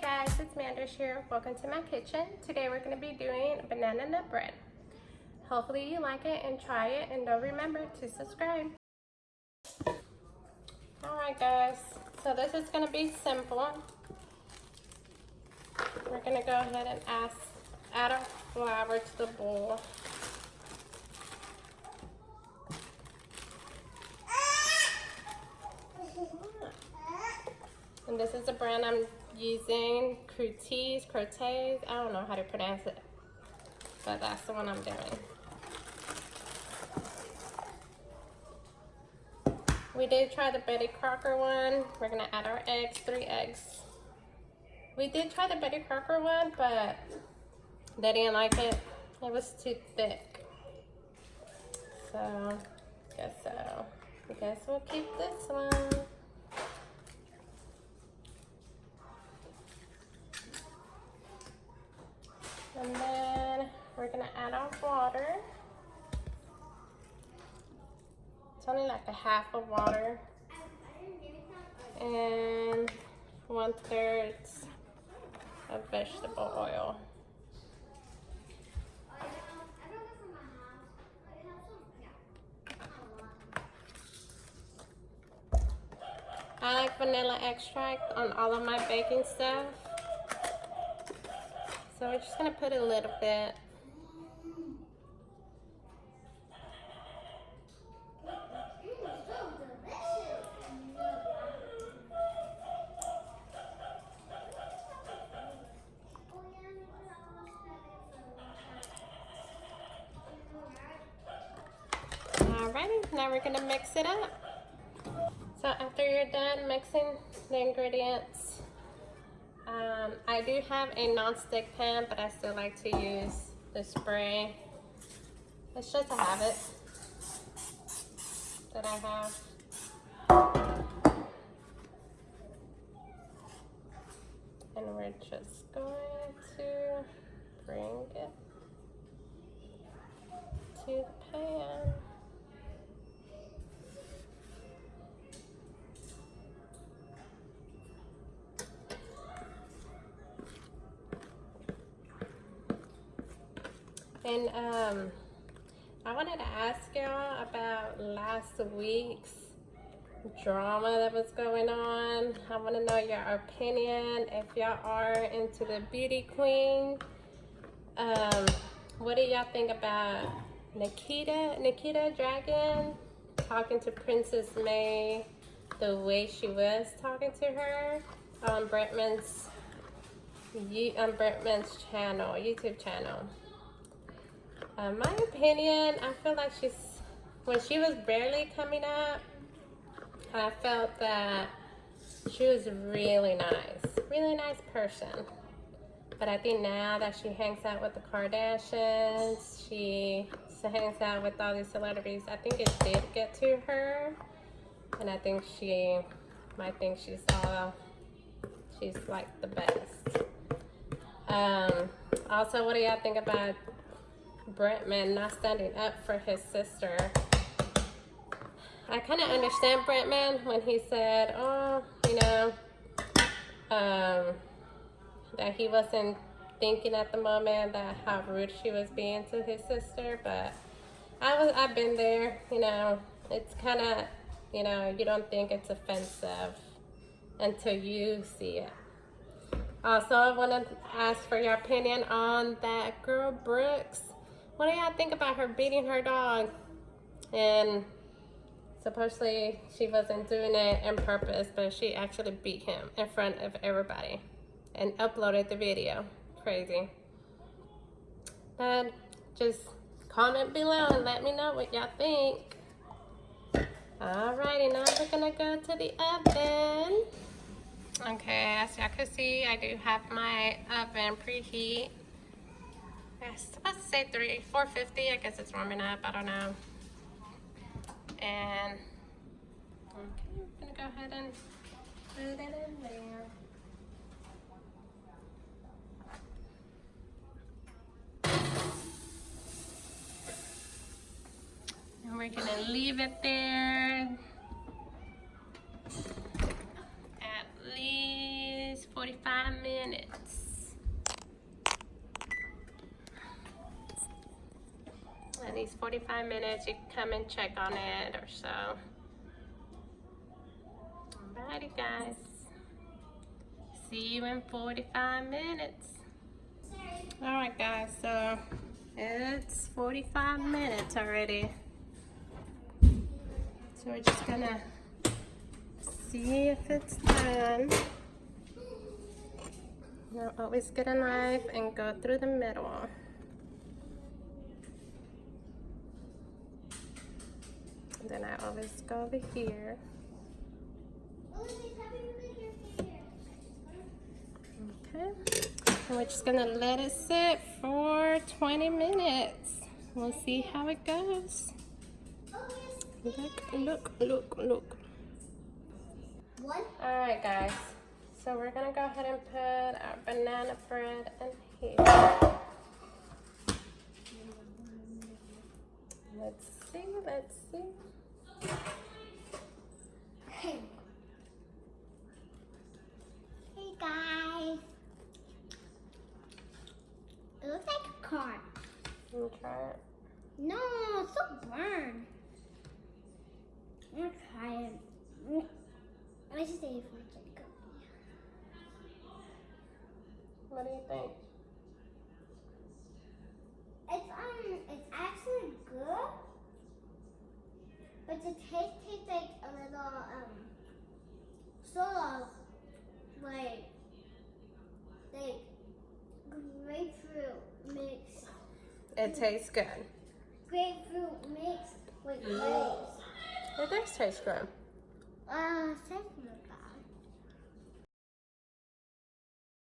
guys, it's Manders here. Welcome to my kitchen. Today we're going to be doing banana nut bread. Hopefully you like it and try it, and don't remember to subscribe. Alright guys, so this is going to be simple. We're going to go ahead and add our flour to the bowl. And this is the brand I'm using, Crotese, I don't know how to pronounce it, but that's the one I'm doing. We did try the Betty Crocker one. We're gonna add our eggs, 3 eggs. We did try the Betty Crocker one, but they didn't like it. It was too thick. So, I guess we'll keep this one. And then we're gonna add our water. It's only like a half of water. And 1/3 of vegetable oil. I like vanilla extract on all of my baking stuff. So we're just gonna put a little bit. Alrighty, now we're gonna mix it up. So after you're done mixing the ingredients, I do have a non-stick pan, but I still like to use the spray. It's just a habit that I have. And we're just going to bring it to the pan. And I wanted to ask y'all about last week's drama that was going on. I want to know your opinion, if y'all are into the beauty queen. What do y'all think about Nikita Dragun talking to Princess May the way she was talking to her on Bretman's YouTube channel? My opinion, I feel like when she was barely coming up, I felt that she was really nice person. But I think now that she hangs out with the Kardashians, she hangs out with all these celebrities, I think it did get to her. And I think she might think she's like the best. Also, what do y'all think about Bretman not standing up for his sister? I kind of understand Bretman when he said, that he wasn't thinking at the moment that how rude she was being to his sister, but I've been there, it's kind of, you don't think it's offensive until you see it. Also, I want to ask for your opinion on that girl Brooks. What do y'all think about her beating her dog? And supposedly she wasn't doing it on purpose, but she actually beat him in front of everybody and uploaded the video. Crazy. But just comment below and let me know what y'all think. Alrighty, now we're gonna go to the oven. Okay, as y'all can see, I do have my oven preheat. I was supposed to say 450. I guess it's warming up. I don't know. And okay, I'm gonna go ahead and put it in there. And we're gonna leave it there at least 45 45 minutes. At least 45 minutes, you can come and check on it or so. Alrighty, guys. See you in 45 minutes. Alright, guys, so it's 45 minutes already. So we're just gonna see if it's done. Now always get a knife and go through the middle. And then I always go over here. Okay. And we're just gonna let it sit for 20 minutes. We'll see how it goes. Look, look, look, look. Alright, guys. So we're gonna go ahead and put our banana bread in here. Let's see, let's see. Hey guys. It looks like a car. Let me try it. No, it's so burned. I'm gonna try it. I just say it for Jacob. What do you think? It's actually good, but the taste tastes like a little sort of like grapefruit mixed. It tastes good. Grapefruit mixed with grapes. It does taste good. Tastes good.